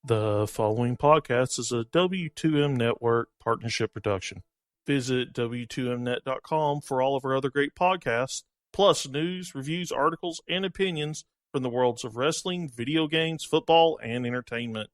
The following podcast is a W2M Network partnership production. Visit W2Mnet.com for all of our other great podcasts, plus news, reviews, articles, and opinions from the worlds of wrestling, video games, football, and entertainment.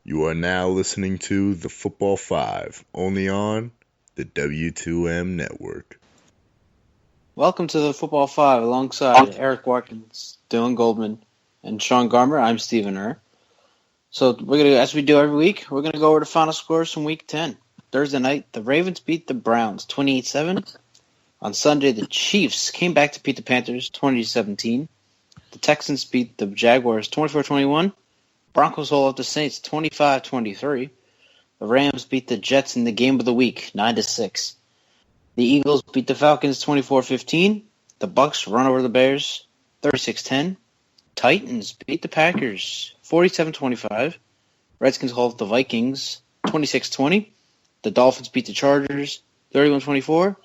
You are now listening to The Football 5, only on the W2M Network. Welcome to The Football 5 alongside Eric Watkins, Dylan Goldman, and Sean Garmer. I'm Stephen Err. So we're going to, as we do every week, we're going to go over the final scores from Week 10. Thursday night, the Ravens beat the Browns 28-7. On Sunday, the Chiefs came back to beat the Panthers 20-17. The Texans beat the Jaguars 24-21. Broncos hold up the Saints 25-23. The Rams beat the Jets in the game of the week 9-6. The Eagles beat the Falcons 24-15. The Bucks run over the Bears 36-10. Titans beat the Packers 47-25. Redskins hold up the Vikings 26-20. The Dolphins beat the Chargers 31-24.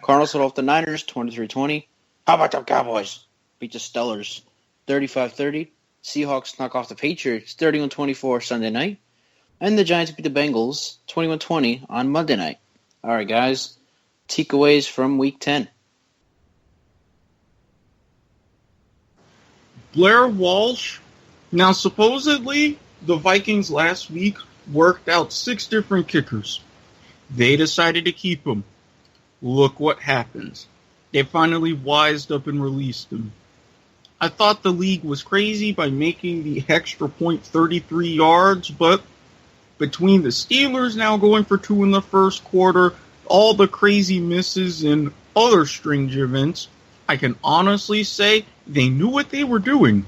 Cardinals hold up the Niners 23-20. How about the Cowboys? Beat the Steelers 35-30. Seahawks knock off the Patriots 31-24 Sunday night. And the Giants beat the Bengals 21-20 on Monday night. All right, guys. Takeaways from Week 10. Blair Walsh. Now, supposedly, the Vikings last week worked out 6 different kickers. They decided to keep them. Look what happens. They finally wised up and released them. I thought the league was crazy by making the extra point 33 yards, but between the Steelers now going for 2 in the first quarter, all the crazy misses and other strange events, I can honestly say they knew what they were doing.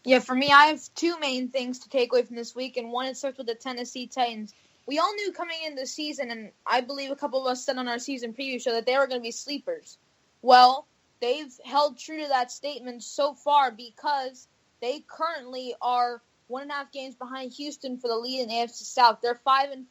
Yeah, for me, I have 2 main things to take away from this week, and one, it starts with the Tennessee Titans. We all knew coming into the season, and I believe a couple of us said on our season preview show that they were going to be sleepers. Well, they've held true to that statement so far because they currently are 1.5 games behind Houston for the lead in AFC South. They're 5-5,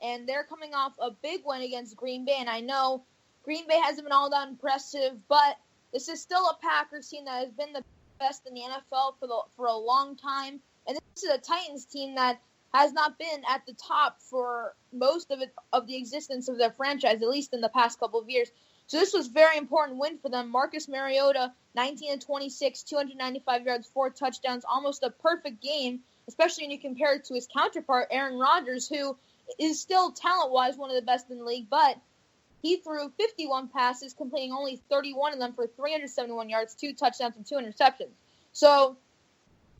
and they're coming off a big win against Green Bay. And I know Green Bay hasn't been all that impressive, but this is still a Packers team that has been the best in the NFL for a long time. And this is a Titans team that has not been at the top for most of the existence of their franchise, at least in the past couple of years. So this was a very important win for them. Marcus Mariota, 19-26, 295 yards, 4 touchdowns, almost a perfect game, especially when you compare it to his counterpart, Aaron Rodgers, who is still talent-wise one of the best in the league, but he threw 51 passes, completing only 31 of them for 371 yards, 2 touchdowns, and 2 interceptions. So,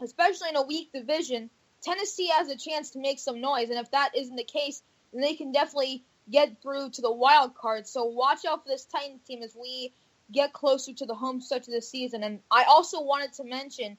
especially in a weak division, Tennessee has a chance to make some noise, and if that isn't the case, then they can definitely get through to the wild card. So watch out for this Titans team as we get closer to the home stretch of the season. And I also wanted to mention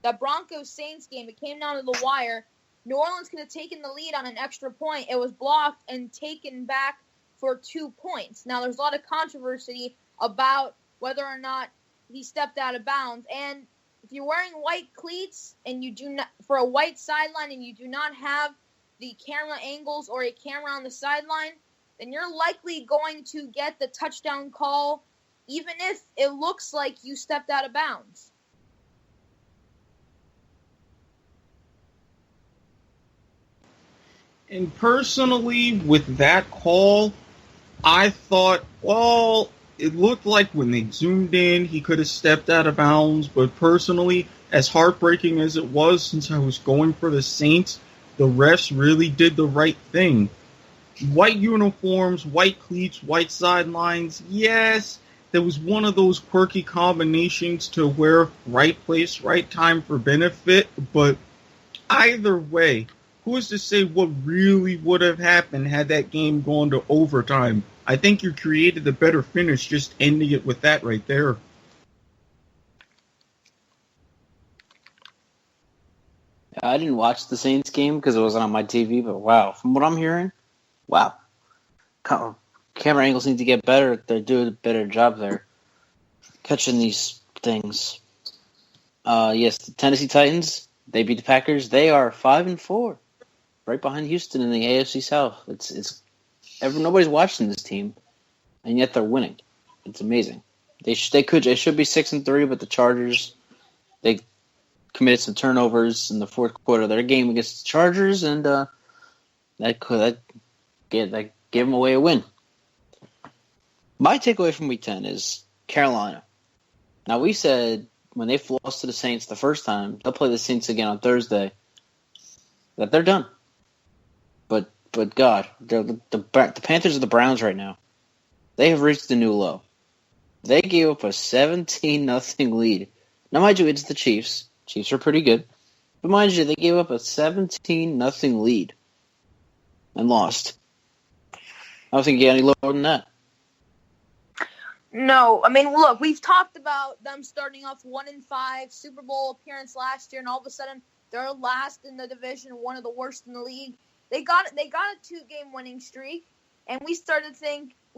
that Broncos-Saints game. It came down to the wire. New Orleans could have taken the lead on an extra point. It was blocked and taken back for 2 points. Now, there's a lot of controversy about whether or not he stepped out of bounds. And if you're wearing white cleats and you do not, for a white sideline, and you do not have the camera angles or a camera on the sideline, then you're likely going to get the touchdown call, even if it looks like you stepped out of bounds. And personally, with that call, I thought, well, it looked like when they zoomed in, he could have stepped out of bounds. But personally, as heartbreaking as it was, since I was going for the Saints, the refs really did the right thing. White uniforms, white cleats, white sidelines, yes, there was one of those quirky combinations to where right place, right time for benefit, but either way, who is to say what really would have happened had that game gone to overtime? I think you created the better finish just ending it with that right there. I didn't watch the Saints game because it wasn't on my TV, but wow, from what I'm hearing, Wow. Camera angles need to get better. They're doing a better job there catching these things. Yes, the Tennessee Titans, they beat the Packers. They are 5-4, right behind Houston in the AFC South. Nobody's watching this team, and yet they're winning. It's amazing. They should be 6-3, but the Chargers, they committed some turnovers in the fourth quarter of their game against the Chargers, and that gave them away a win. My takeaway from Week 10 is Carolina. Now, we said when they lost to the Saints the first time, they'll play the Saints again on Thursday, that they're done. But God, the Panthers are the Browns right now. They have reached a new low. They gave up a 17-0 lead. Now, mind you, it's the Chiefs. Chiefs are pretty good. But mind you, they gave up a 17-0 lead and lost. I don't think you get any lower than that. No, I mean, look, we've talked about them starting off 1-5, Super Bowl appearance last year, and all of a sudden they're last in the division, one of the worst in the league. They got a 2-game winning streak, and we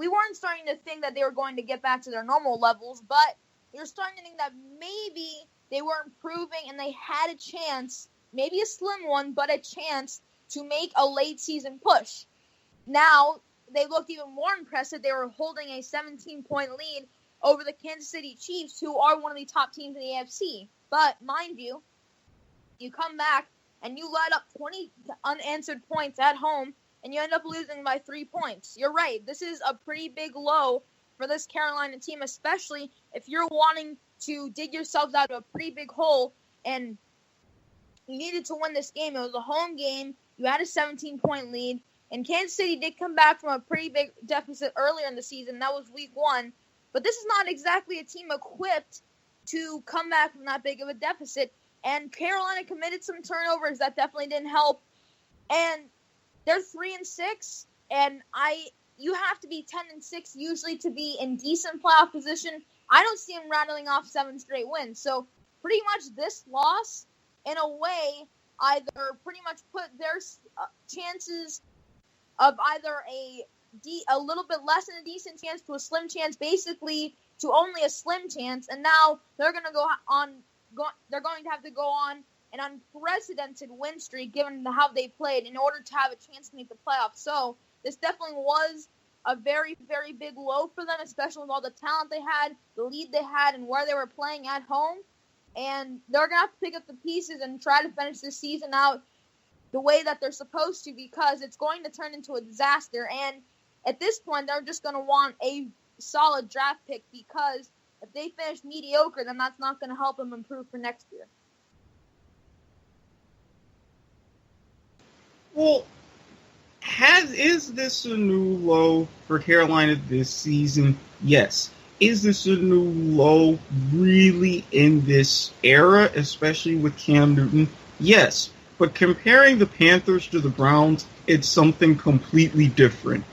weren't starting to think that they were going to get back to their normal levels, but we were starting to think that maybe they were improving and they had a chance, maybe a slim one, but a chance to make a late season push. Now, they looked even more impressive. They were holding a 17-point lead over the Kansas City Chiefs, who are one of the top teams in the AFC. But, mind you, you come back and you let up 20 unanswered points at home, and you end up losing by 3 points. You're right. This is a pretty big low for this Carolina team, especially if you're wanting to dig yourselves out of a pretty big hole, and you needed to win this game. It was a home game. You had a 17-point lead. And Kansas City did come back from a pretty big deficit earlier in the season. That was week 1. But this is not exactly a team equipped to come back from that big of a deficit. And Carolina committed some turnovers that definitely didn't help. And they're 3-6. And you have to be 10-6 usually to be in decent playoff position. I don't see them rattling off 7 straight wins. So pretty much this loss, in a way, either pretty much put their chances of either a little bit less than a decent chance to a slim chance, basically to only a slim chance, and now they're going to have to go on an unprecedented win streak given how they played in order to have a chance to make the playoffs. So this definitely was a very, very big low for them, especially with all the talent they had, the lead they had, and where they were playing at home. And they're going to have to pick up the pieces and try to finish this season out the way that they're supposed to, because it's going to turn into a disaster. And at this point, they're just going to want a solid draft pick, because if they finish mediocre, then that's not going to help them improve for next year. Well, is this a new low for Carolina this season? Yes. Is this a new low really in this era, especially with Cam Newton? Yes. But comparing the Panthers to the Browns, it's something completely different.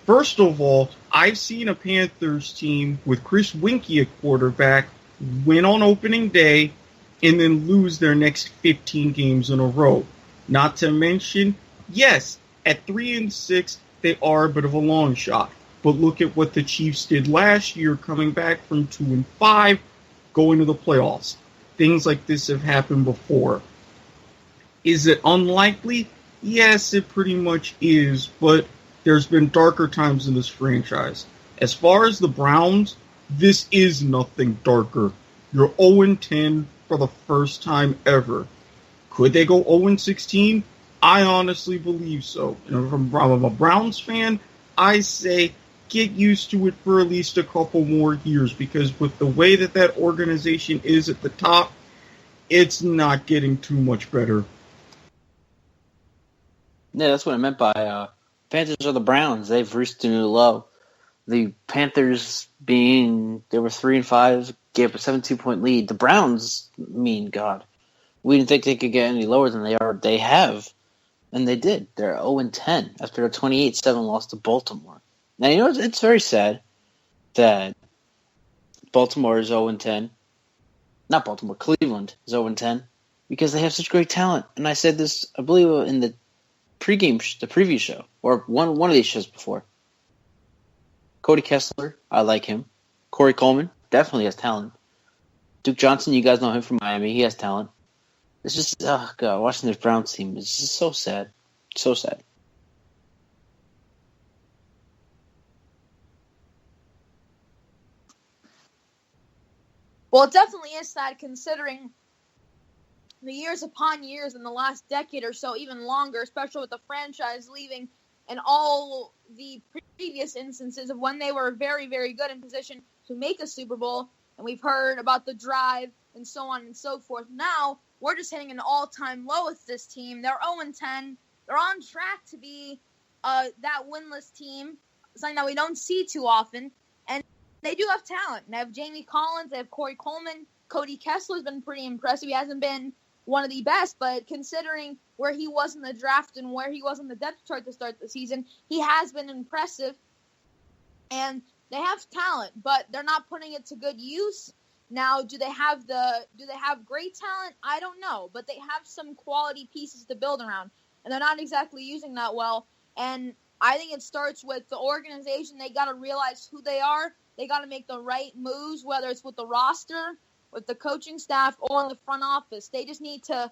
First of all, I've seen a Panthers team with Chris Winkie at quarterback win on opening day and then lose their next 15 games in a row. Not to mention, yes, at 3-6, they are a bit of a long shot. But look at what the Chiefs did last year, coming back from 2-5, going to the playoffs. Things like this have happened before. Is it unlikely? Yes, it pretty much is, but there's been darker times in this franchise. As far as the Browns, this is nothing darker. You're 0-10 for the first time ever. Could they go 0-16? I honestly believe so. And if I'm a Browns fan, I say get used to it for at least a couple more years, because with the way that organization is at the top, it's not getting too much better. Yeah, that's what I meant by Panthers are the Browns. They've reached a new low. The Panthers they were 3-5, gave a 17-point lead. The Browns, God, we didn't think they could get any lower than they are. They have, and they did. They're 0-10 after a 28-7 loss to Baltimore. Now, you know, it's very sad that Baltimore is 0-10. Not Baltimore, Cleveland is 0-10, because they have such great talent. And I said this, I believe, in the the preview show, or one of these shows before. Cody Kessler, I like him. Corey Coleman definitely has talent. Duke Johnson, you guys know him from Miami. He has talent. It's just, oh God, watching this Browns team is just so sad. So sad. Well, it definitely is sad considering the years upon years in the last decade or so, even longer, especially with the franchise leaving and all the previous instances of when they were very, very good in position to make a Super Bowl. And we've heard about the drive and so on and so forth. Now, we're just hitting an all-time low with this team. They're 0-10. They're on track to be that winless team, something that we don't see too often. And they do have talent. They have Jamie Collins. They have Corey Coleman. Cody Kessler's been pretty impressive. He hasn't been one of the best, but considering where he was in the draft and where he was in the depth chart to start the season, he has been impressive. And they have talent, but they're not putting it to good use. Now, do they have great talent? I don't know, but they have some quality pieces to build around, and they're not exactly using that well. And I think it starts with the organization. They got to realize who they are. They got to make the right moves, whether it's with the roster, with the coaching staff, or in the front office. They just need to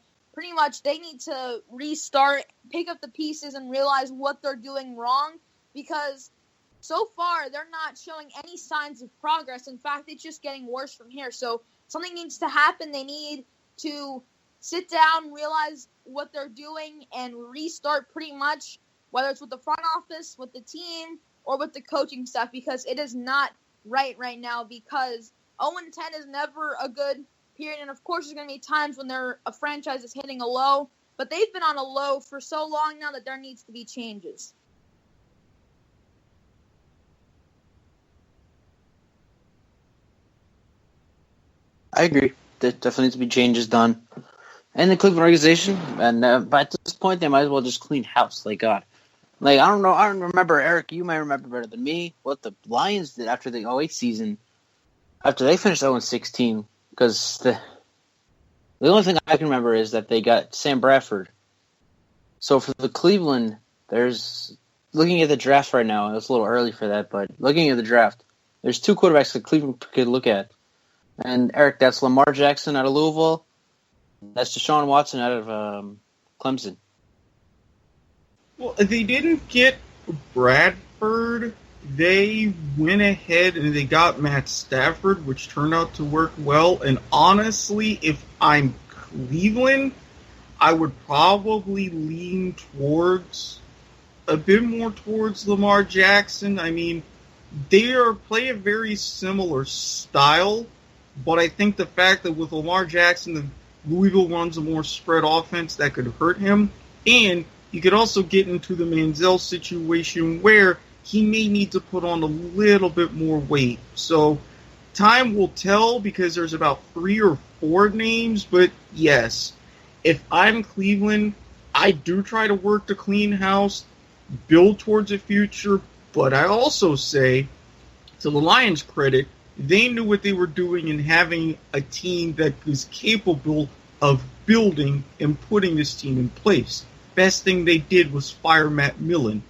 restart, pick up the pieces, and realize what they're doing wrong, because so far they're not showing any signs of progress. In fact, it's just getting worse from here. So something needs to happen. They need to sit down, realize what they're doing, and restart pretty much, whether it's with the front office, with the team, or with the coaching staff, because it is not right now, because 0-10 is never a good period. And, of course, there's going to be times when a franchise is hitting a low, but they've been on a low for so long now that there needs to be changes. I agree. There definitely needs to be changes done. And the Cleveland organization, and but at this point, they might as well just clean house. Like, God. Like, I don't know. I don't remember, Eric, you might remember better than me, what the Lions did after the 08 season, after they finished 0-16, because the only thing I can remember is that they got Sam Bradford. So for the Cleveland, looking at the draft right now, and it's a little early for that, but looking at the draft, there's two quarterbacks that Cleveland could look at. And, Eric, that's Lamar Jackson out of Louisville. That's Deshaun Watson out of Clemson. Well, they didn't get Bradford. They went ahead and they got Matt Stafford, which turned out to work well. And honestly, if I'm Cleveland, I would probably lean a bit more towards Lamar Jackson. I mean, they play a very similar style, but I think the fact that with Lamar Jackson, the Louisville runs a more spread offense that could hurt him, and you could also get into the Manziel situation where he may need to put on a little bit more weight. So time will tell, because there's about 3 or 4 names, but yes, if I'm Cleveland, I do try to work to clean house, build towards the future, but I also say, to the Lions' credit, they knew what they were doing in having a team that was capable of building and putting this team in place. Best thing they did was fire Matt Millen.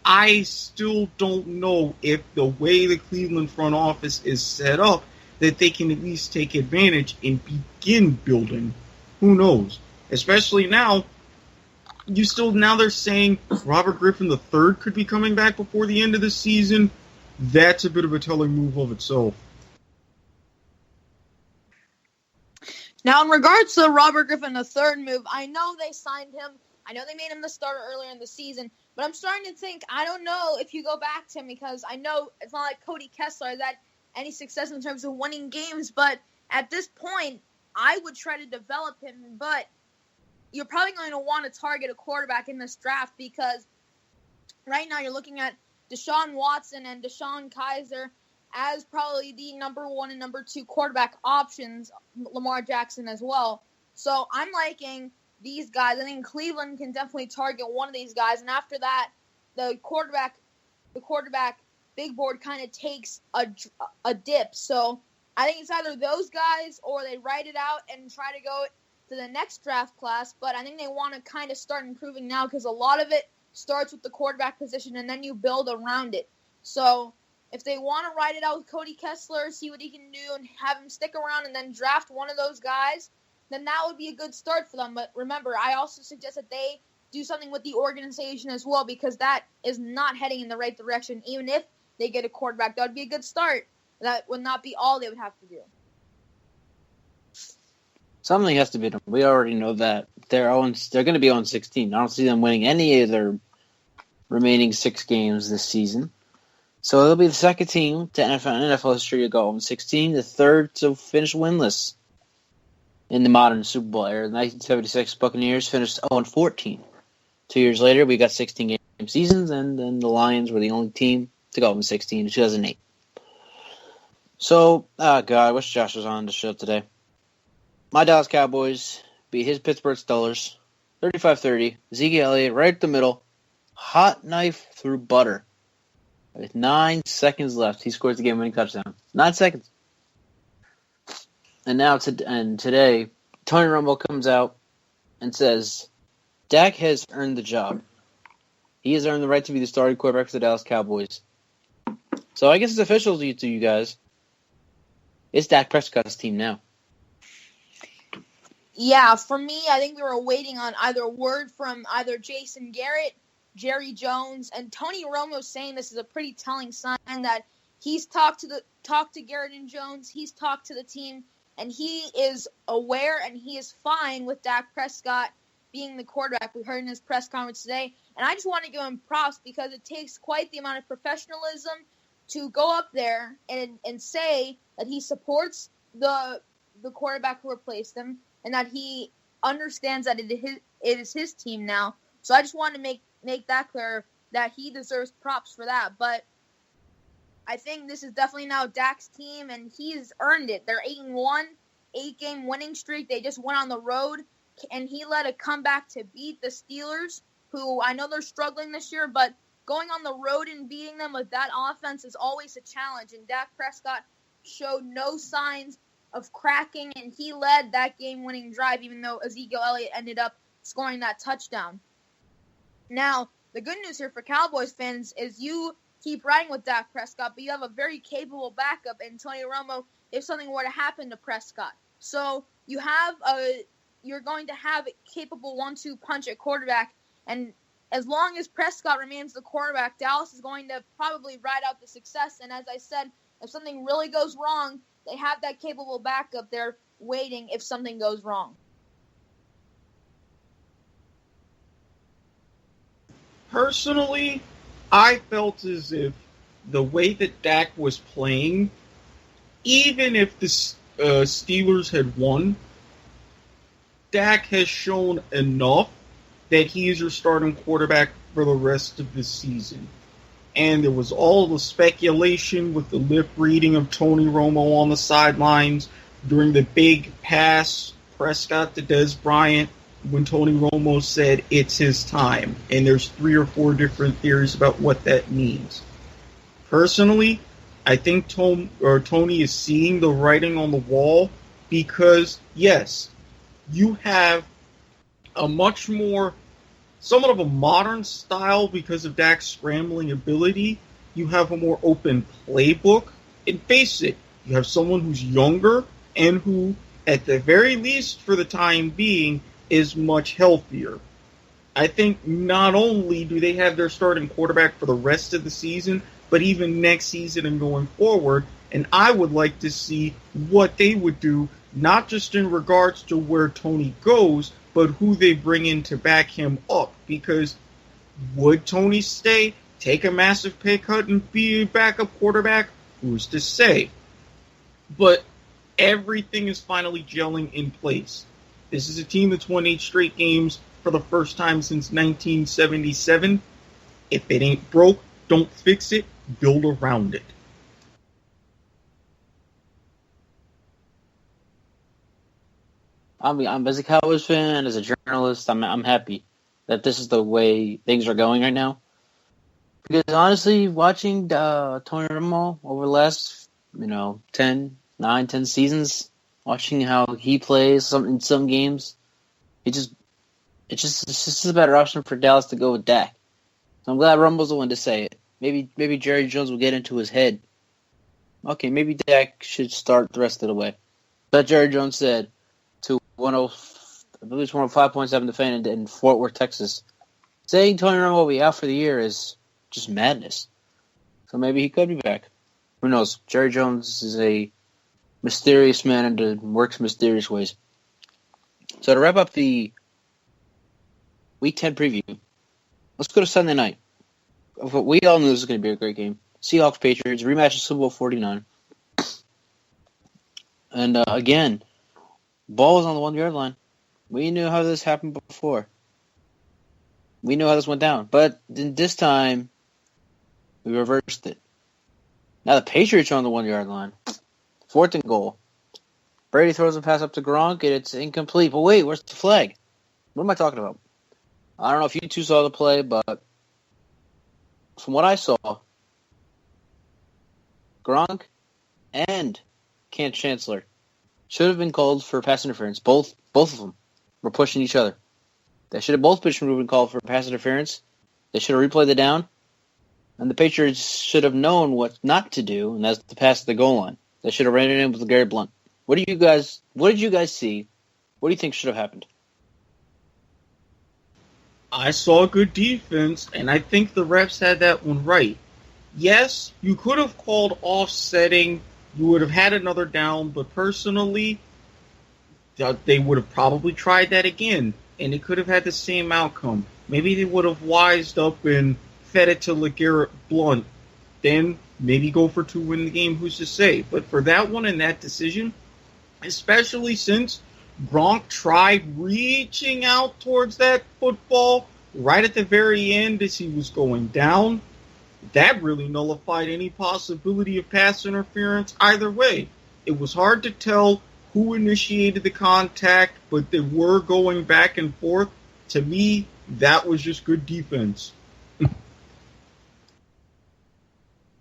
I still don't know if the way the Cleveland front office is set up that they can at least take advantage and begin building. Who knows? Especially now, now they're saying Robert Griffin III could be coming back before the end of the season. That's a bit of a telling move of itself. Now, in regards to the Robert Griffin III move, I know they signed him. I know they made him the starter earlier in the season, but I'm starting to think, I don't know if you go back to him, because I know it's not like Cody Kessler has had any success in terms of winning games, but at this point, I would try to develop him, but you're probably going to want to target a quarterback in this draft, because right now you're looking at Deshaun Watson and Deshaun Kaiser as probably the number 1 and number 2 quarterback options, Lamar Jackson as well. So I'm liking these guys. I think Cleveland can definitely target one of these guys, and after that, the quarterback big board kind of takes a dip. So I think it's either those guys, or they write it out and try to go to the next draft class, but I think they want to kind of start improving now because a lot of it starts with the quarterback position and then you build around it. So if they want to ride it out with Cody Kessler, see what he can do, and have him stick around and then draft one of those guys, then that would be a good start for them. But remember, I also suggest that they do something with the organization as well, because that is not heading in the right direction. Even if they get a quarterback, that would be a good start. That would not be all they would have to do. Something has to be done. We already know that. They're going to be on 16. I don't see them winning any of their remaining 6 games this season. So they'll be the second team to NFL history to go on 16, the third to finish winless in the modern Super Bowl era. The 1976 Buccaneers finished 0-14. 2 years later, we got 16-game seasons, and then the Lions were the only team to go on 16 in 2008. So, God, I wish Josh was on the show today. My Dallas Cowboys beat his Pittsburgh Steelers 35-30. Ezekiel Elliott right at the middle. Hot knife through butter. With 9 seconds left, he scores the game-winning touchdown. 9 seconds. And today, Tony Romo comes out and says, Dak has earned the job. He has earned the right to be the starting quarterback for the Dallas Cowboys. So I guess it's official to you guys. It's Dak Prescott's team now. Yeah, for me, I think we were waiting on either word from either Jason Garrett, Jerry Jones, and Tony Romo saying this is a pretty telling sign that he's talked to Garrett and Jones, he's talked to the team, and he is aware and he is fine with Dak Prescott being the quarterback. We heard in his press conference today, and I just want to give him props because it takes quite the amount of professionalism to go up there and say that he supports the quarterback who replaced him and that he understands that it is his team now. So I just want to make that clear that he deserves props for that. But I think this is definitely now Dak's team, and he's earned it. They're 8-1, 8-game winning streak. They just went on the road, and he led a comeback to beat the Steelers, who I know they're struggling this year, but going on the road and beating them with that offense is always a challenge. And Dak Prescott showed no signs of cracking, and he led that game-winning drive, even though Ezekiel Elliott ended up scoring that touchdown. Now, the good news here for Cowboys fans is you keep riding with Dak Prescott, but you have a very capable backup in Tony Romo if something were to happen to Prescott. So you're going to have a capable 1-2 punch at quarterback, and as long as Prescott remains the quarterback, Dallas is going to probably ride out the success. And as I said, if something really goes wrong, they have that capable backup there waiting if something goes wrong. Personally, I felt as if the way that Dak was playing, even if the Steelers had won, Dak has shown enough that he is your starting quarterback for the rest of the season. And there was all the speculation with the lip reading of Tony Romo on the sidelines during the big pass Prescott to Dez Bryant when Tony Romo said it's his time. And there's 3 or 4 different theories about what that means. Personally, I think Tony is seeing the writing on the wall because, yes, you have a much more, somewhat of a modern style because of Dak's scrambling ability. You have a more open playbook. And face it, you have someone who's younger and who, at the very least for the time being, is much healthier. I think not only do they have their starting quarterback for the rest of the season, but even next season and going forward. And I would like to see what they would do, not just in regards to where Tony goes, but who they bring in to back him up. Because would Tony stay, take a massive pay cut, and be a backup quarterback? Who's to say? But everything is finally gelling in place. This is a team that's won 8 straight games for the first time since 1977. If it ain't broke, don't fix it. Build around it. I mean, I'm as a Cowboys fan, as a journalist, I'm happy that this is the way things are going right now. Because honestly, watching Tony Romo over the last 10 seasons, watching how he plays in some games, It's just a better option for Dallas to go with Dak. So I'm glad Rumble's the one to say it. Maybe Jerry Jones will get into his head. Okay, maybe Dak should start the rest of the way. But Jerry Jones said to 105.7 The Fan in Fort Worth, Texas, saying Tony Romo will be out for the year is just madness. So maybe he could be back. Who knows? Jerry Jones is a mysterious man and works mysterious ways. So to wrap up the Week 10 preview, let's go to Sunday night. We all knew this was going to be a great game. Seahawks-Patriots, rematch of Super Bowl 49. And again, ball was on the 1-yard line. We knew how this happened before. We knew how this went down. But this time, we reversed it. Now the Patriots are on the 1-yard line. 4th and goal. Brady throws a pass up to Gronk, and it's incomplete. But wait, where's the flag? What am I talking about? I don't know if you two saw the play, but from what I saw, Gronk and Kent Chancellor should have been called for pass interference. Both of them were pushing each other. They should have both been called for pass interference. They should have replayed the down. And the Patriots should have known what not to do, and that's to pass the goal line. They should have ran it in with Gary Blunt. What did you guys see? What do you think should have happened? I saw good defense, and I think the refs had that one right. Yes, you could have called offsetting. You would have had another down, but personally, they would have probably tried that again, and it could have had the same outcome. Maybe they would have wised up and fed it to LeGarrette Blunt. Then maybe go for 2, win the game, who's to say? But for that one and that decision, especially since Gronk tried reaching out towards that football right at the very end as he was going down, that really nullified any possibility of pass interference either way. It was hard to tell who initiated the contact, but they were going back and forth. To me, that was just good defense.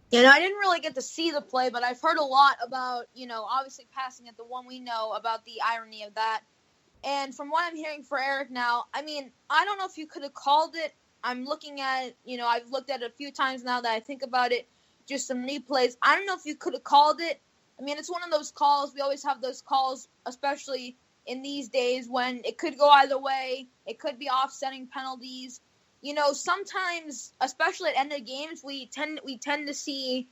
I didn't really get to see the play, but I've heard a lot about, obviously passing at the one we know about the irony of that. And from what I'm hearing for Eric now, I don't know if you could have called it. I'm looking at it, I've looked at it a few times now that I think about it, just some replays. I don't know if you could have called it. It's one of those calls. We always have those calls, especially in these days when it could go either way. It could be offsetting penalties. Sometimes, especially at end of games, we tend to see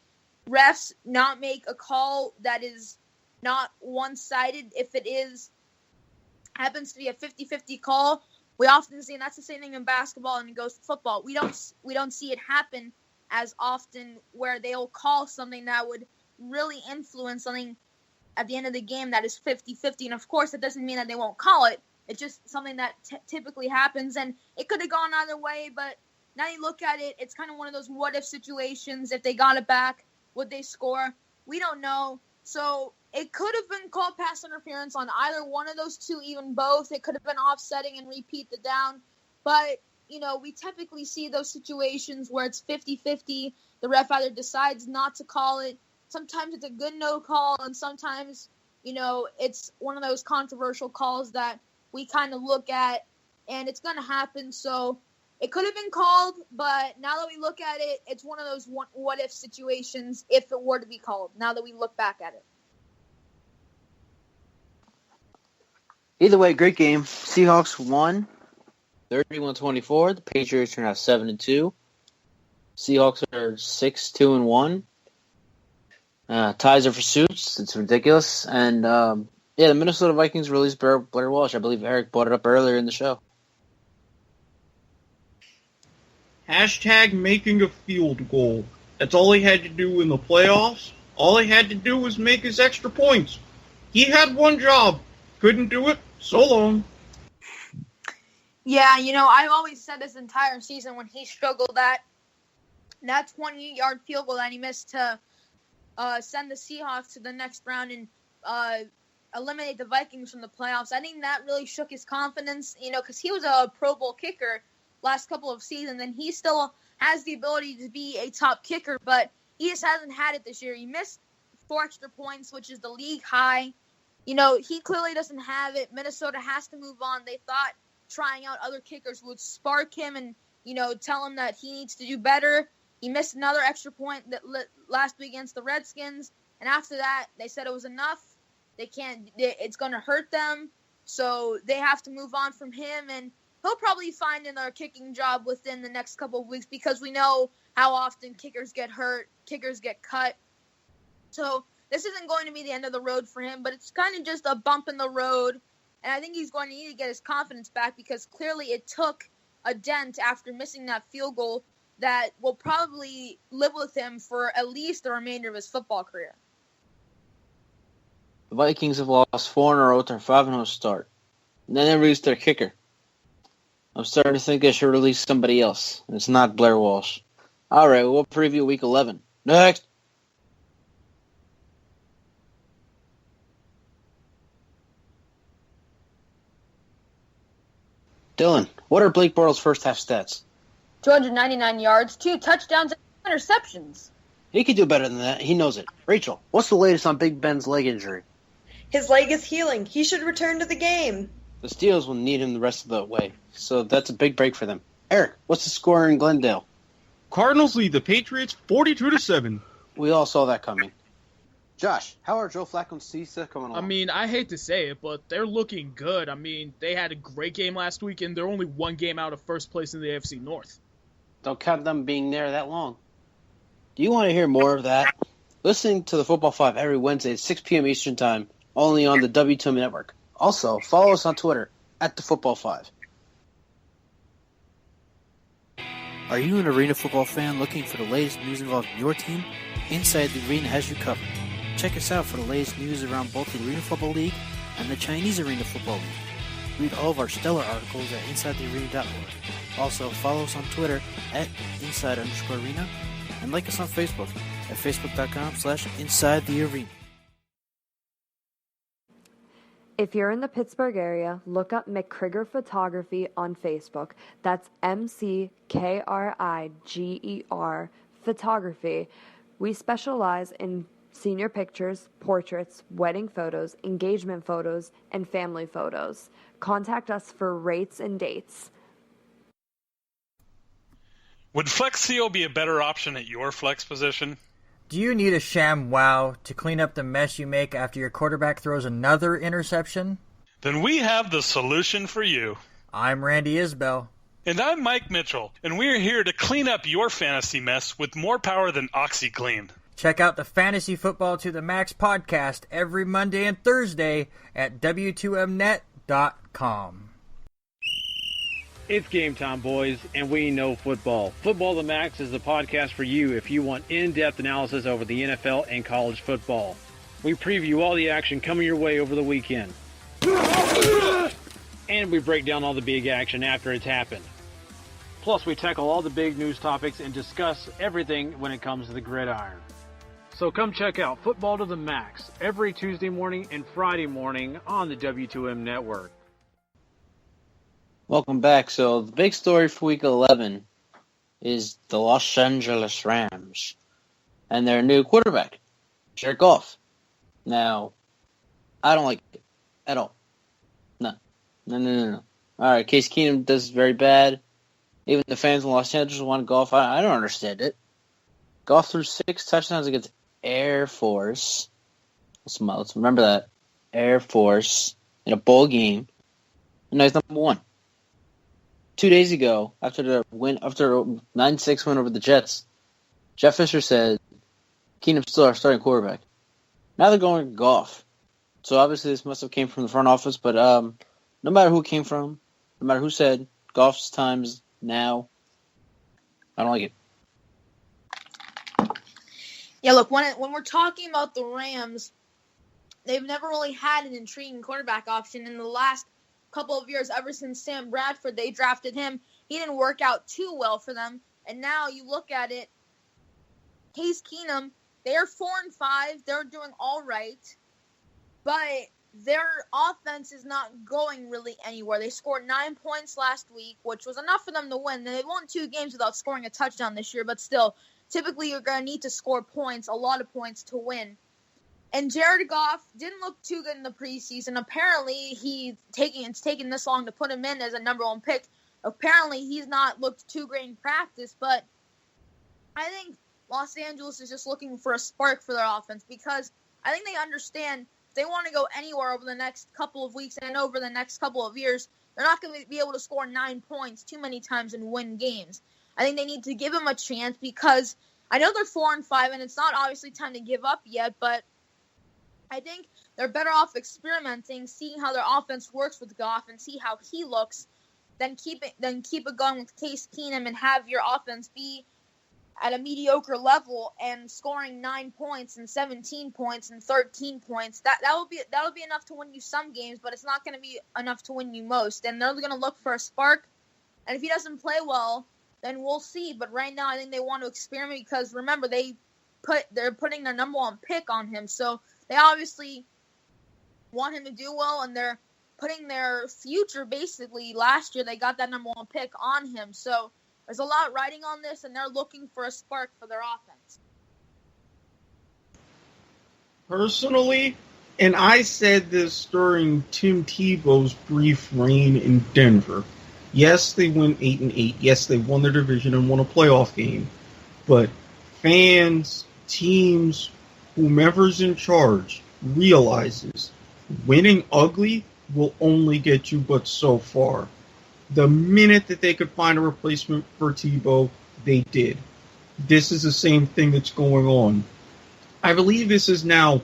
refs not make a call that is not one-sided. If it happens to be a 50-50 call, we often see, and that's the same thing in basketball and it goes to football. We don't see it happen as often where they'll call something that would really influence something at the end of the game that is 50-50. And of course, it doesn't mean that they won't call it. It's just something that typically happens, and it could have gone either way, but now you look at it, it's kind of one of those what-if situations. If they got it back, would they score? We don't know. So it could have been called pass interference on either one of those two, even both. It could have been offsetting and repeat the down. But, we typically see those situations where it's 50-50. The ref either decides not to call it. Sometimes it's a good no call, and sometimes, it's one of those controversial calls that we kind of look at, and it's going to happen. So it could have been called, but now that we look at it, it's one of those what-if situations if it were to be called, now that we look back at it. Either way, great game. Seahawks won 31-24. The Patriots turned out 7-2. Seahawks are 6-2-1. Ties are for suits. It's ridiculous. And the Minnesota Vikings released Blair Walsh. I believe Eric brought it up earlier in the show. # making a field goal. That's all he had to do in the playoffs. All he had to do was make his extra points. He had one job. Couldn't do it. So long. Yeah, I've always said this entire season when he struggled that 20-yard field goal that he missed to send the Seahawks to the next round and eliminate the Vikings from the playoffs. I think that really shook his confidence, because he was a Pro Bowl kicker last couple of seasons, and he still has the ability to be a top kicker, but he just hasn't had it this year. He missed 4 extra points, which is the league high. He clearly doesn't have it. Minnesota has to move on. They thought trying out other kickers would spark him and, tell him that he needs to do better. He missed another extra point last week against the Redskins. And after that, they said it was enough. It's going to hurt them. So they have to move on from him. And he'll probably find another kicking job within the next couple of weeks because we know how often kickers get hurt, kickers get cut. So this isn't going to be the end of the road for him, but it's kind of just a bump in the road. And I think he's going to need to get his confidence back because clearly it took a dent after missing that field goal that will probably live with him for at least the remainder of his football career. The Vikings have lost 4 in a row to their 5-0 start. And then they released their kicker. I'm starting to think they should release somebody else. It's not Blair Walsh. All right, we'll preview Week 11. Next. Dylan, what are Blake Bortles' first half stats? 299 yards, 2 touchdowns, and interceptions. He could do better than that. He knows it. Rachel, what's the latest on Big Ben's leg injury? His leg is healing. He should return to the game. The Steelers will need him the rest of the way, so that's a big break for them. Eric, what's the score in Glendale? Cardinals lead the Patriots 42-7. We all saw that coming. Josh, how are Joe Flacco and Cisa coming along? I hate to say it, but they're looking good. They had a great game last week, and they're only 1 game out of first place in the AFC North. Don't count them being there that long. Do you want to hear more of that? Listen to the Football 5 every Wednesday at 6 p.m. Eastern Time, only on the W2M Network. Also, follow us on Twitter at the Football 5. Are you an Arena football fan looking for the latest news involving your team? Inside the Arena has you covered. Check us out for the latest news around both the Arena Football League and the Chinese Arena Football League. Read all of our stellar articles at InsideTheArena.org. Also, follow us on Twitter at Inside_Arena and like us on Facebook at Facebook.com/InsideTheArena. If you're in the Pittsburgh area, look up McCrigger Photography on Facebook. That's McKriger Photography. We specialize in senior pictures, portraits, wedding photos, engagement photos, and family photos. Contact us for rates and dates. Would Flex Seal be a better option at your flex position? Do you need a sham wow to clean up the mess you make after your quarterback throws another interception? Then we have the solution for you. I'm Randy Isbell. And I'm Mike Mitchell, and we're here to clean up your fantasy mess with more power than OxyClean. Check out the Fantasy Football to the Max podcast every Monday and Thursday at W2Mnet.com. It's game time, boys, and we know football. Football to the Max is the podcast for you if you want in-depth analysis over the NFL and college football. We preview all the action coming your way over the weekend. And we break down all the big action after it's happened. Plus, we tackle all the big news topics and discuss everything when it comes to the gridiron. So come check out Football to the Max every Tuesday morning and Friday morning on the W2M Network. Welcome back. So the big story for Week 11 is the Los Angeles Rams and their new quarterback, Jared Goff. Now, I don't like it at all. No. All right, Case Keenum does very bad. Even the fans in Los Angeles want Goff. I don't understand it. Goff threw 6 touchdowns against Air Force. Let's remember that. Air Force in a bowl game. And now he's number 1. 2 days ago, after a 9-6 win over the Jets, Jeff Fisher said Keenum's still our starting quarterback. Now they're going to Goff. So obviously this must have came from the front office, but no matter who it came from, no matter who said Goff's time's now, I don't like it. Yeah, look, when we're talking about the Rams, they've never really had an intriguing quarterback option in the last couple of years. Ever since Sam Bradford, they drafted him. He didn't work out too well for them. And now you look at it, Case Keenum, they're 4-5. They're doing all right. But their offense is not going really anywhere. They scored 9 points last week, which was enough for them to win. They won 2 games without scoring a touchdown this year, but still, typically you're going to need to score points, a lot of points, to win. And Jared Goff didn't look too good in the preseason. Apparently, it's taken this long to put him in as a number 1 pick. Apparently, he's not looked too great in practice, but I think Los Angeles is just looking for a spark for their offense because I think they understand if they want to go anywhere over the next couple of weeks and over the next couple of years, they're not going to be able to score 9 points too many times and win games. I think they need to give them a chance because I know they're 4-5 and it's not obviously time to give up yet, but I think they're better off experimenting, seeing how their offense works with Goff and see how he looks, than keep it going with Case Keenum and have your offense be at a mediocre level and scoring 9 points and 17 points and 13 points. That'll be enough to win you some games, but it's not going to be enough to win you most. And they're going to look for a spark. And if he doesn't play well, then we'll see. But right now, I think they want to experiment because remember they're putting their number 1 pick on him, so they obviously want him to do well, and they're putting their future basically. Last year, they got that number 1 pick on him, so there's a lot riding on this, and they're looking for a spark for their offense. Personally, and I said this during Tim Tebow's brief reign in Denver, yes, they went 8-8. Yes, they won their division and won a playoff game. But fans, teams, whomever's in charge realizes winning ugly will only get you but so far. The minute that they could find a replacement for Tebow, they did. This is the same thing that's going on. I believe this is now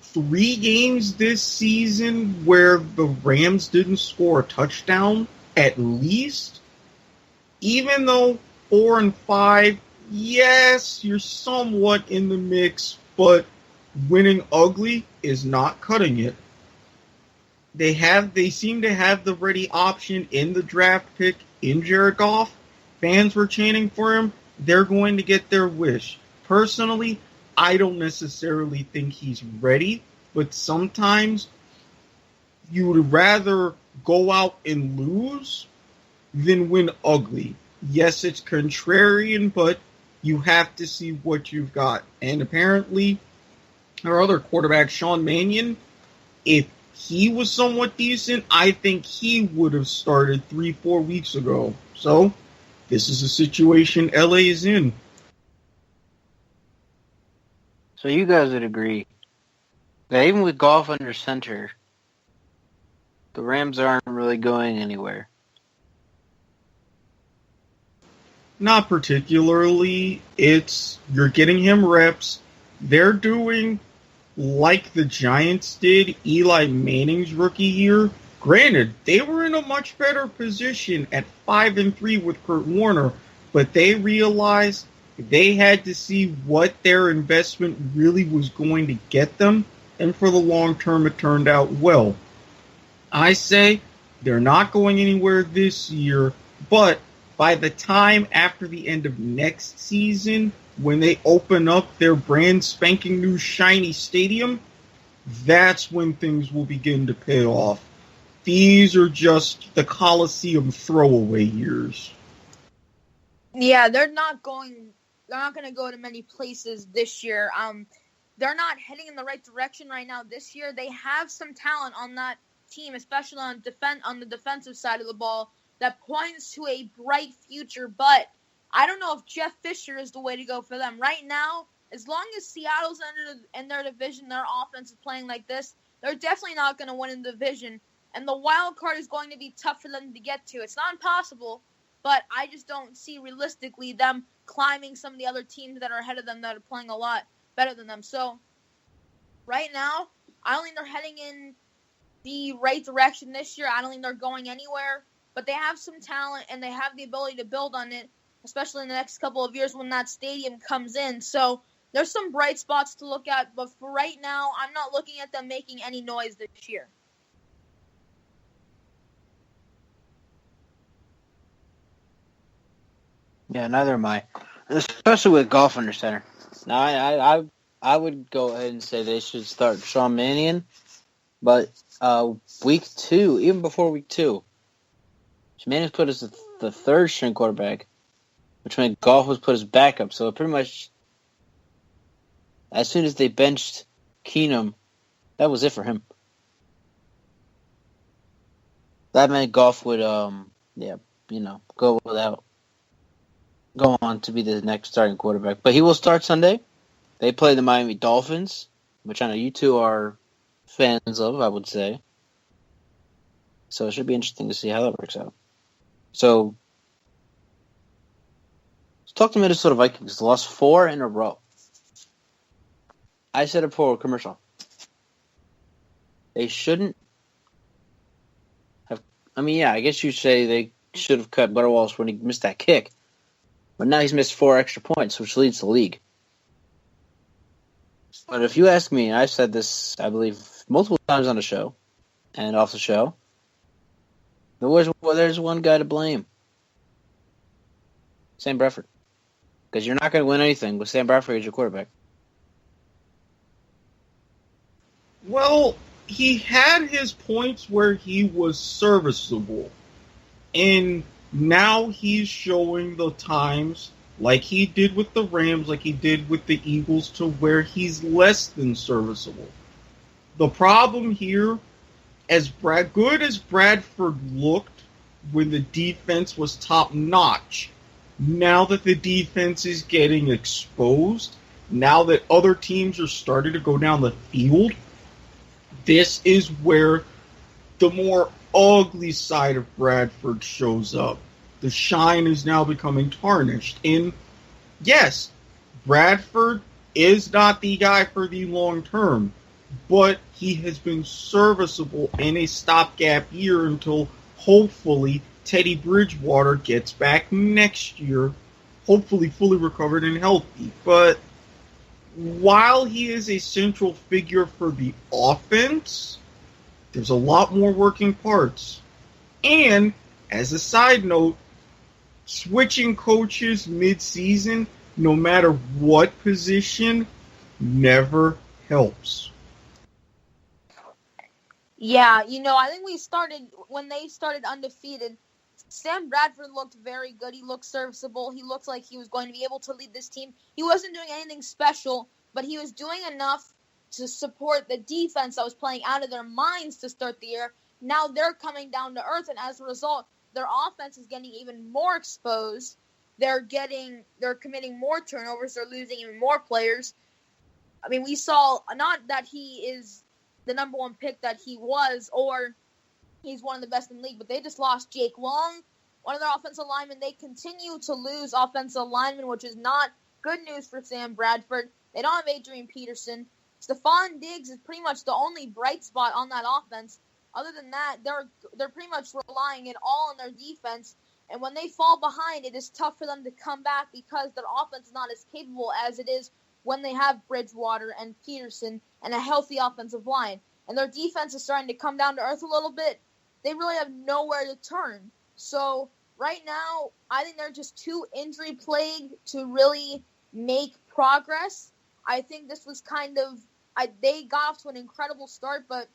3 games this season where the Rams didn't score a touchdown, at least. Even though 4-5, yes, you're somewhat in the mix, but winning ugly is not cutting it. They seem to have the ready option in the draft pick in Jared Goff. Fans were chanting for him. They're going to get their wish. Personally, I don't necessarily think he's ready, but sometimes you would rather go out and lose than win ugly. Yes, it's contrarian, but you have to see what you've got. And apparently, our other quarterback, Sean Mannion, if he was somewhat decent, I think he would have started 3-4 weeks ago. So, this is a situation LA is in. So you guys would agree that even with Goff under center, the Rams aren't really going anywhere. Not particularly. You're getting him reps. They're doing like the Giants did Eli Manning's rookie year. Granted, they were in a much better position at 5-3 with Kurt Warner, but they realized they had to see what their investment really was going to get them, and for the long term it turned out well. I say they're not going anywhere this year, but by the time after the end of next season, when they open up their brand spanking new shiny stadium, that's when things will begin to pay off. These are just the Coliseum throwaway years. Yeah, they're not going to go to many places this year. They're not heading in the right direction right now this year. They have some talent on that team, especially on the defensive side of the ball, that points to a bright future, but I don't know if Jeff Fisher is the way to go for them. Right now, as long as Seattle's in their division, their offense is playing like this, they're definitely not going to win in the division, and the wild card is going to be tough for them to get to. It's not impossible, but I just don't see realistically them climbing some of the other teams that are ahead of them that are playing a lot better than them. So right now, I don't think they're heading in the right direction this year. I don't think they're going anywhere, but they have some talent and they have the ability to build on it, especially in the next couple of years when that stadium comes in. So there's some bright spots to look at, but for right now, I'm not looking at them making any noise this year. Yeah, neither am I. Especially with Goff under center. Now, I would go ahead and say they should start Sean Mannion, but week 2, even before week 2, Mannion's put as the third string quarterback, which meant Goff was put as backup. So pretty much, as soon as they benched Keenum, that was it for him. That meant Goff would, go on to be the next starting quarterback. But he will start Sunday. They play the Miami Dolphins, which I know you two are fans of, I would say. So it should be interesting to see how that works out. So let's talk to Minnesota Vikings. They lost 4 in a row. I said it before a commercial. They shouldn't have. I mean, yeah, I guess you'd say they should have cut Butterwalls when he missed that kick. But now he's missed 4 extra points, which leads the league. But if you ask me, and I've said this, I believe, multiple times on the show and off the show, there's one guy to blame. Sam Bradford. Because you're not going to win anything with Sam Bradford as your quarterback. Well, he had his points where he was serviceable. And now he's showing the times, like he did with the Rams, like he did with the Eagles, to where he's less than serviceable. The problem here, as good as Bradford looked when the defense was top-notch, now that the defense is getting exposed, now that other teams are starting to go down the field, this is where the more ugly side of Bradford shows up. The shine is now becoming tarnished. And yes, Bradford is not the guy for the long term, but he has been serviceable in a stopgap year until hopefully Teddy Bridgewater gets back next year, hopefully fully recovered and healthy. But while he is a central figure for the offense, there's a lot more working parts. And, as a side note, switching coaches mid-season, no matter what position, never helps. Yeah, I think when they started undefeated, Sam Bradford looked very good. He looked serviceable. He looked like he was going to be able to lead this team. He wasn't doing anything special, but he was doing enough to support the defense that was playing out of their minds to start the year. Now they're coming down to earth, and as a result, their offense is getting even more exposed. They're committing more turnovers. They're losing even more players. I mean, we saw not that he is the number one pick that he was, or he's one of the best in the league, but they just lost Jake Long, one of their offensive linemen. They continue to lose offensive linemen, which is not good news for Sam Bradford. They don't have Adrian Peterson. Stephon Diggs is pretty much the only bright spot on that offense. Other than that, they're pretty much relying it all on their defense. And when they fall behind, it is tough for them to come back because their offense is not as capable as it is when they have Bridgewater and Peterson and a healthy offensive line. And their defense is starting to come down to earth a little bit. They really have nowhere to turn. So right now, I think they're just too injury-plagued to really make progress. I think this was they got off to an incredible start, but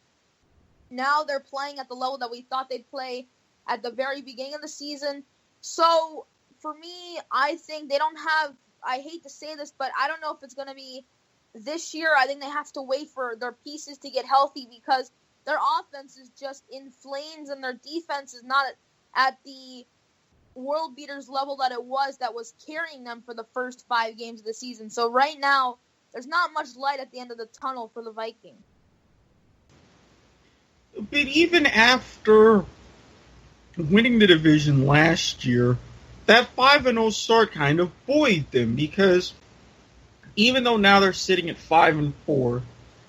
now they're playing at the level that we thought they'd play at the very beginning of the season. So for me, I think they don't have, I hate to say this, but I don't know if it's going to be this year. I think they have to wait for their pieces to get healthy because their offense is just in flames and their defense is not at the world beaters level that was carrying them for the first 5 games of the season. So right now, there's not much light at the end of the tunnel for the Vikings. But even after winning the division last year, that 5-0 start kind of buoyed them because even though now they're sitting at 5-4,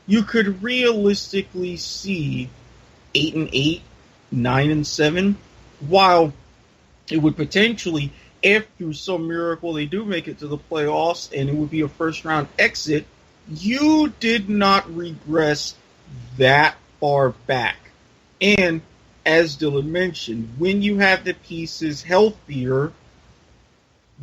you could realistically see 8-8, 9-7, while it would potentially, if through some miracle they do make it to the playoffs and it would be a first-round exit, you did not regress that far back. And as Dylan mentioned, when you have the pieces healthier,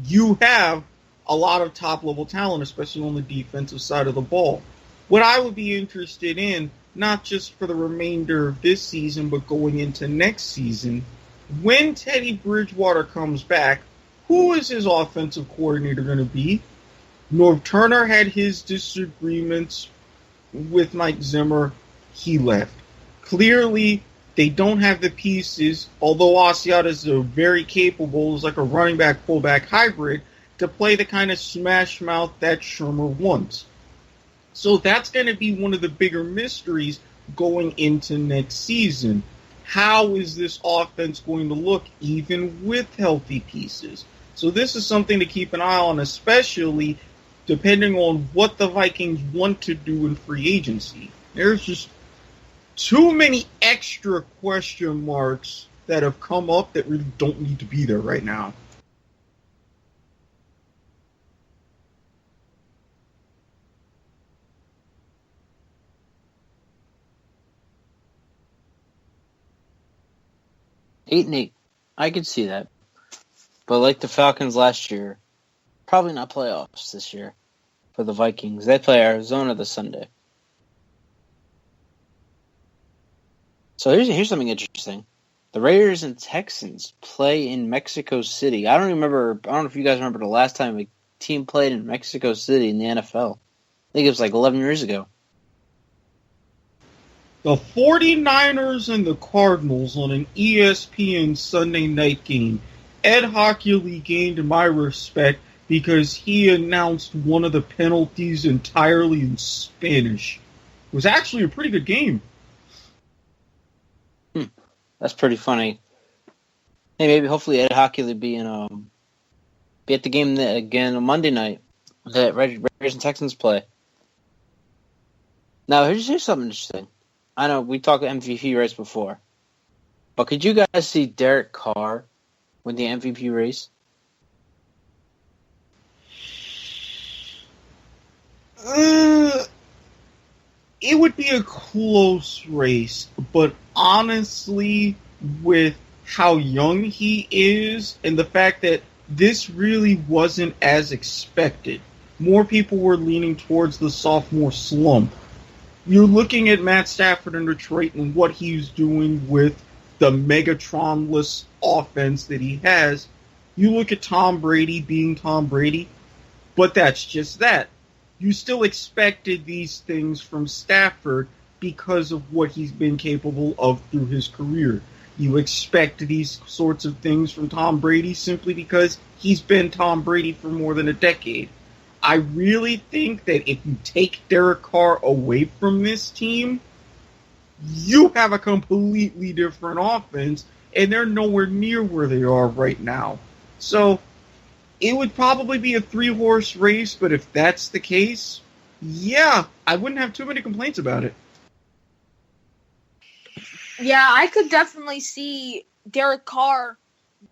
you have a lot of top-level talent, especially on the defensive side of the ball. What I would be interested in, not just for the remainder of this season, but going into next season, when Teddy Bridgewater comes back, who is his offensive coordinator going to be? Norv Turner had his disagreements with Mike Zimmer, he left. Clearly, they don't have the pieces, although Asiata is very capable, is like a running back, fullback hybrid, to play the kind of smash mouth that Shermer wants. So that's going to be one of the bigger mysteries going into next season. How is this offense going to look even with healthy pieces? So this is something to keep an eye on, especially depending on what the Vikings want to do in free agency. There's just too many extra question marks that have come up that really don't need to be there right now. Eight and 8. I could see that. But like the Falcons last year, probably not playoffs this year for the Vikings. They play Arizona this Sunday. So here's something interesting. The Raiders and Texans play in Mexico City. I don't know if you guys remember the last time a team played in Mexico City in the NFL. I think it was like 11 years ago. The 49ers and the Cardinals on an ESPN Sunday night game. Ed Hockley gained my respect because he announced one of the penalties entirely in Spanish. It was actually a pretty good game. That's pretty funny. Hey, maybe hopefully Ed Hockley be at the game again on Monday night that Raiders and Texans play. Now, here's something interesting. I know we talked MVP race before, but could you guys see Derek Carr win the MVP race? It would be a close race, but honestly, with how young he is and the fact that this really wasn't as expected, more people were leaning towards the sophomore slump. You're looking at Matt Stafford in Detroit and what he's doing with the Megatron-less offense that he has. You look at Tom Brady being Tom Brady, but that's just that. You still expected these things from Stafford because of what he's been capable of through his career. You expect these sorts of things from Tom Brady simply because he's been Tom Brady for more than a decade. I really think that if you take Derek Carr away from this team, you have a completely different offense, and they're nowhere near where they are right now. So it would probably be a 3-horse race, but if that's the case, yeah, I wouldn't have too many complaints about it. Yeah, I could definitely see Derek Carr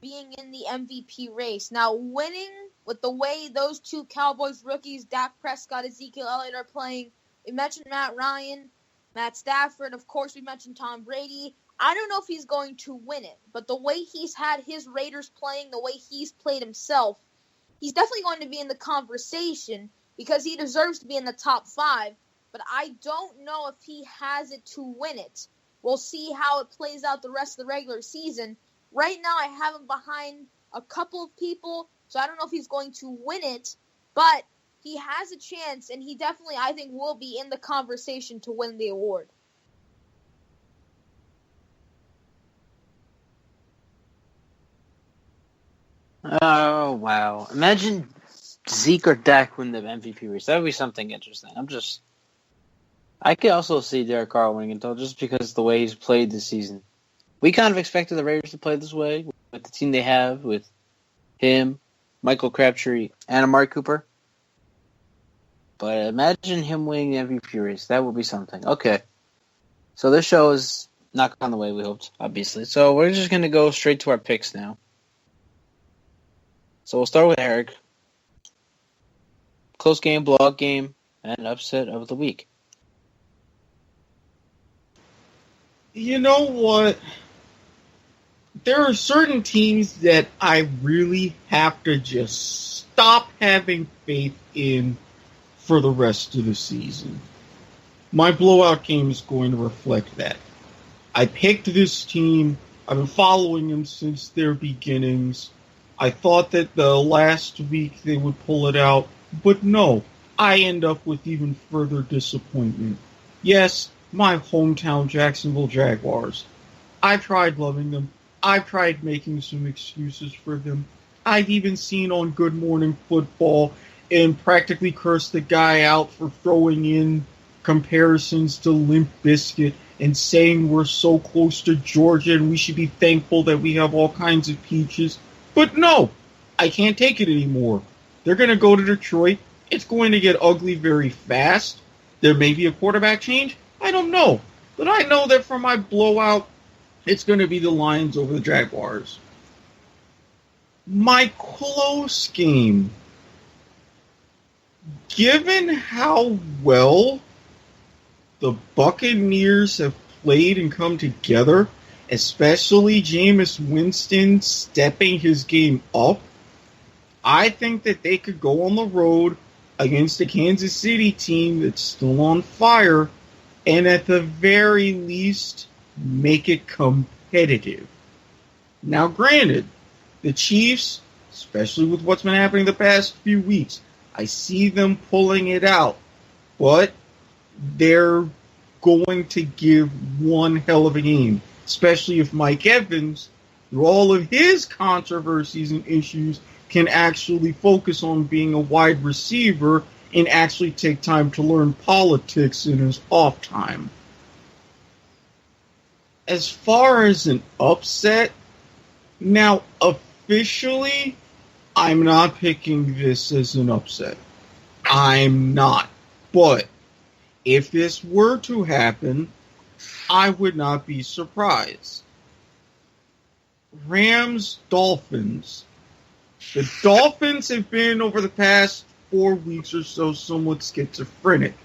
being in the MVP race. Now, winning with the way those two Cowboys rookies, Dak Prescott, Ezekiel Elliott, are playing, we mentioned Matt Ryan, Matt Stafford, of course we mentioned Tom Brady. I don't know if he's going to win it, but the way he's had his Raiders playing, the way he's played himself, he's definitely going to be in the conversation because he deserves to be in the top 5, but I don't know if he has it to win it. We'll see how it plays out the rest of the regular season. Right now, I have him behind a couple of people, so I don't know if he's going to win it, but he has a chance, and he definitely, I think, will be in the conversation to win the award. Oh, wow. Imagine Zeke or Dak win the MVP race. That would be something interesting. I could also see Derek Carr winning it, though, just because of the way he's played this season. We kind of expected the Raiders to play this way with the team they have, with him, Michael Crabtree, and Amari Cooper. But imagine him winning the MVP race. That would be something. Okay. So this show is not gone the way we hoped, obviously. So we're just going to go straight to our picks now. So we'll start with Eric. Close game, blowout game, and upset of the week. You know what? There are certain teams that I really have to just stop having faith in for the rest of the season. My blowout game is going to reflect that. I picked this team. I've been following them since their beginnings. I thought that the last week they would pull it out, but no. I end up with even further disappointment. Yes, my hometown Jacksonville Jaguars. I've tried loving them. I've tried making some excuses for them. I've even seen on Good Morning Football and practically cursed the guy out for throwing in comparisons to Limp Bizkit and saying we're so close to Georgia and we should be thankful that we have all kinds of peaches. But no, I can't take it anymore. They're going to go to Detroit. It's going to get ugly very fast. There may be a quarterback change. I don't know. But I know that for my blowout, it's going to be the Lions over the Jaguars. My close game. Given how well the Buccaneers have played and come together, especially Jameis Winston stepping his game up, I think that they could go on the road against the Kansas City team that's still on fire and at the very least make it competitive. Now, granted, the Chiefs, especially with what's been happening the past few weeks, I see them pulling it out, but they're going to give one hell of a game, especially if Mike Evans, through all of his controversies and issues, can actually focus on being a wide receiver and actually take time to learn politics in his off time. As far as an upset, now officially, I'm not picking this as an upset. I'm not. But if this were to happen, I would not be surprised. Rams-Dolphins. The Dolphins have been, over the past 4 weeks or so, somewhat schizophrenic.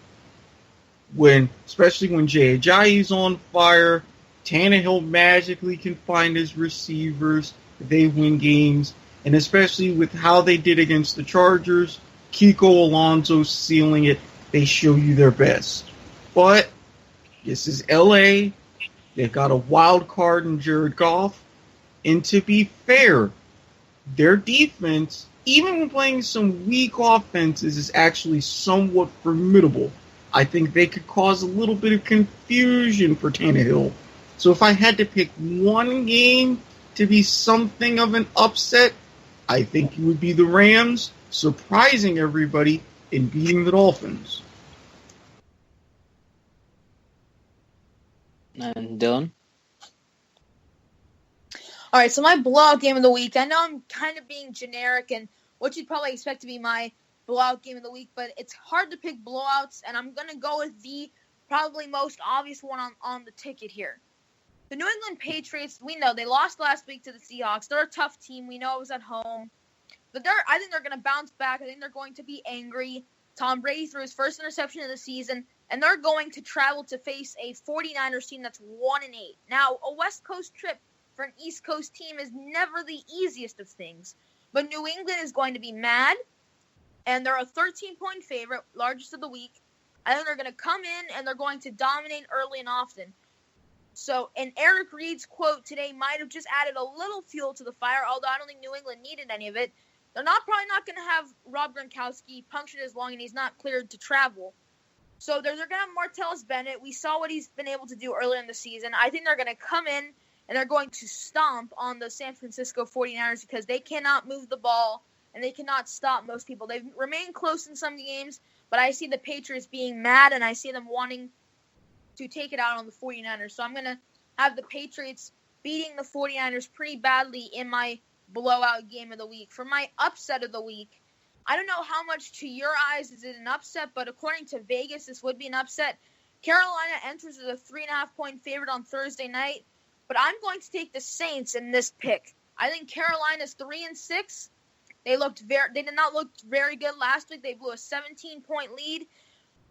Especially when Jay Ajayi's on fire, Tannehill magically can find his receivers, they win games, and especially with how they did against the Chargers, Kiko Alonso sealing it, they show you their best. But this is LA, they've got a wild card in Jared Goff, and to be fair, their defense, even when playing some weak offenses, is actually somewhat formidable. I think they could cause a little bit of confusion for Tannehill. So if I had to pick one game to be something of an upset, I think it would be the Rams surprising everybody and beating the Dolphins. And Dylan? All right, so my blowout game of the week, I know I'm kind of being generic and what you'd probably expect to be my blowout game of the week, but it's hard to pick blowouts, and I'm going to go with the probably most obvious one on the ticket here. The New England Patriots, we know they lost last week to the Seahawks. They're a tough team. We know it was at home. But I think they're going to bounce back. I think they're going to be angry. Tom Brady threw his first interception of the season, and they're going to travel to face a 49ers team that's 1-8. Now, a West Coast trip for an East Coast team is never the easiest of things. But New England is going to be mad, and they're a 13-point favorite, largest of the week. I think they're going to come in, and they're going to dominate early and often. So, and Eric Reed's quote today might have just added a little fuel to the fire, although I don't think New England needed any of it. They're probably not going to have Rob Gronkowski punctured as long, and he's not cleared to travel. So they're going to have Martellus Bennett. We saw what he's been able to do earlier in the season. I think they're going to come in, and they're going to stomp on the San Francisco 49ers because they cannot move the ball, and they cannot stop most people. They've remained close in some games, but I see the Patriots being mad, and I see them wanting to take it out on the 49ers. So I'm going to have the Patriots beating the 49ers pretty badly in my blowout game of the week. For my upset of the week, I don't know how much to your eyes is it an upset, but according to Vegas, this would be an upset. Carolina enters as a 3.5-point favorite on Thursday night, but I'm going to take the Saints in this pick. I think Carolina's 3-6. They did not look very good last week. They blew a 17-point lead.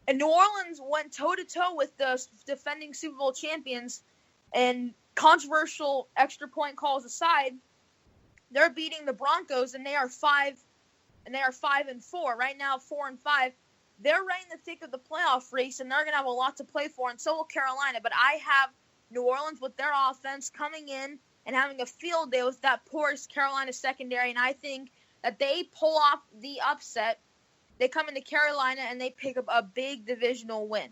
And New Orleans went toe-to-toe with the defending Super Bowl champions, and controversial extra point calls aside, they're beating the Broncos, and they are 5-4 right now, 4-5. They're right in the thick of the playoff race, and they're going to have a lot to play for, and so will Carolina. But I have New Orleans with their offense coming in and having a field day with that porous Carolina secondary, and I think that they pull off the upset. They come into Carolina, and they pick up a big divisional win.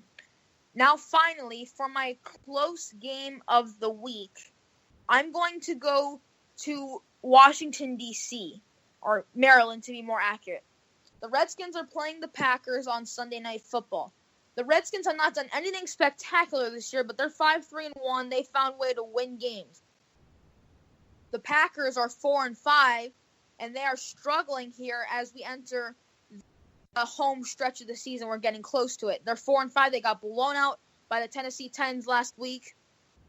Now, finally, for my close game of the week, I'm going to go to Washington, D.C., or Maryland to be more accurate. The Redskins are playing the Packers on Sunday Night Football. The Redskins have not done anything spectacular this year, but they're 5-3-1. They found a way to win games. The Packers are 4-5, and they are struggling here as we enter the home stretch of the season. We're getting close to it. They're 4-5. They got blown out by the Tennessee Titans last week.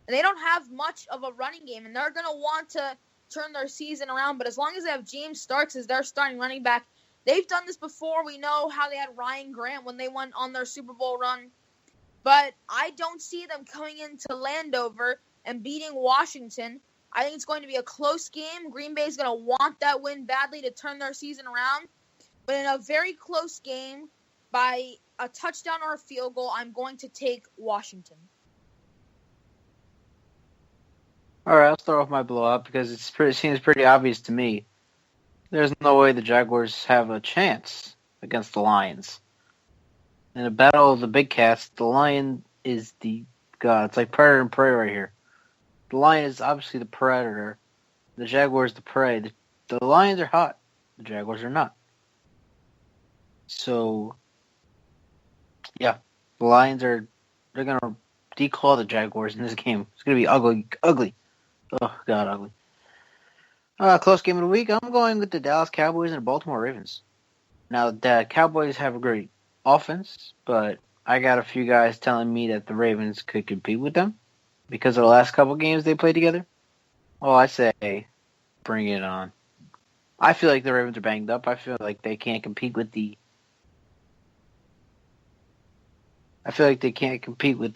And they don't have much of a running game, and they're going to want to turn their season around. But as long as they have James Starks as their starting running back, they've done this before. We know how they had Ryan Grant when they went on their Super Bowl run. But I don't see them coming into Landover and beating Washington. I think it's going to be a close game. Green Bay is going to want that win badly to turn their season around. But in a very close game, by a touchdown or a field goal, I'm going to take Washington. All right, I'll start off my blowout because it seems pretty obvious to me. There's no way the Jaguars have a chance against the Lions. In a battle of the big cats, the Lion is the god. It's like predator and prey right here. The Lion is obviously the predator. The Jaguars the prey. The Lions are hot. The Jaguars are not. So, yeah, the Lions they're going to declaw the Jaguars in this game. It's going to be ugly. Oh, God, ugly. Close game of the week, I'm going with the Dallas Cowboys and the Baltimore Ravens. Now, the Cowboys have a great offense, but I got a few guys telling me that the Ravens could compete with them because of the last couple games they played together. Well, I say, bring it on. I feel like the Ravens are banged up. I feel like they can't compete with the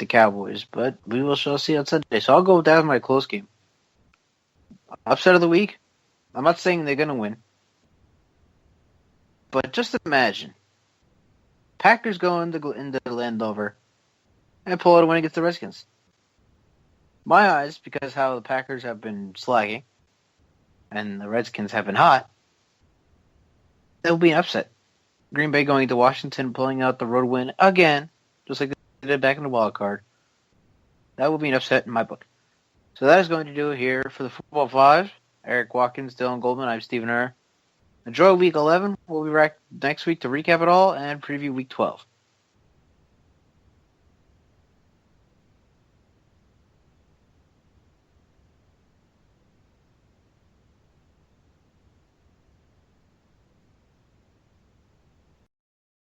Cowboys, but we shall see on Sunday. So I'll go with that as my close game. Upset of the week, I'm not saying they're going to win. But just imagine. Packers go into Landover and pull out a win against the Redskins. My eyes, because how the Packers have been slacking and the Redskins have been hot, that will be an upset. Green Bay going to Washington, pulling out the road win again, just like they did back in the wild card. That will be an upset in my book. So that is going to do it here for the Football 5. Eric Watkins, Dylan Goldman, I'm Stephen Err. Enjoy Week 11. We'll be back next week to recap it all and preview Week 12.